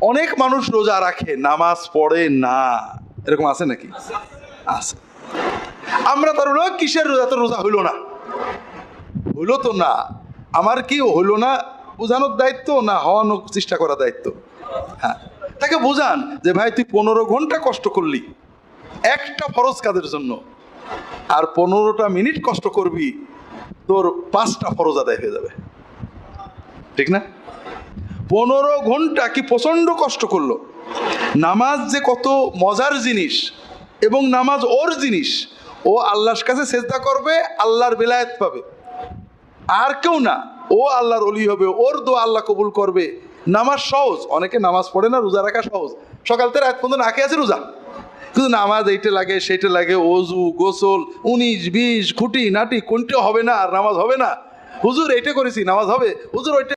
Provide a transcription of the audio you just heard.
অনেক মানুষ রোজা রাখে, নামাজ পড়ে না, এরকম আছে নাকি? আছে। আমরা তার কিসের রোজা? তো রোজা হইল না, হইল তো না, আমার কি হইল না বোঝানোর দায়িত্ব না হওয়ানোর চেষ্টা করার দায়িত্ব? হ্যাঁ, তাকে বোঝান যে ভাই তুই 15 ঘন্টা কষ্ট করলি একটা ফরজ কাজের জন্য, আর 15টা মিনিট কষ্ট করবি, তোর 5টা ফরজ আদায় হয়ে যাবে, ঠিক না? 15 ঘন্টা কি প্রচন্ড কষ্ট করলো। নামাজ যে কত মজার জিনিস, এবং নামাজ ওর জিনিস, ও আল্লাহর কাছে সেজদা করবে, আল্লাহর বেলায়েত পাবে, আর কেউ না, ও আল্লাহর ওলি হবে, ওর দোয়া আল্লাহ কবুল করবে। নামাজ সহজ, অনেকে নামাজ পড়ে না, রোজা রাখা সহজ, সকাল থেকে রাত পর্যন্ত না খেয়ে আছে রোজা, কিন্তু নামাজ এইটা লাগে সেইটা লাগে, অজু গোসল 19-20 খুঁটি নাটি, কোনটা হবে না আর নামাজ হবে না? হুজুর এইটা করেছি নামাজ হবে, হুজুর ওইটা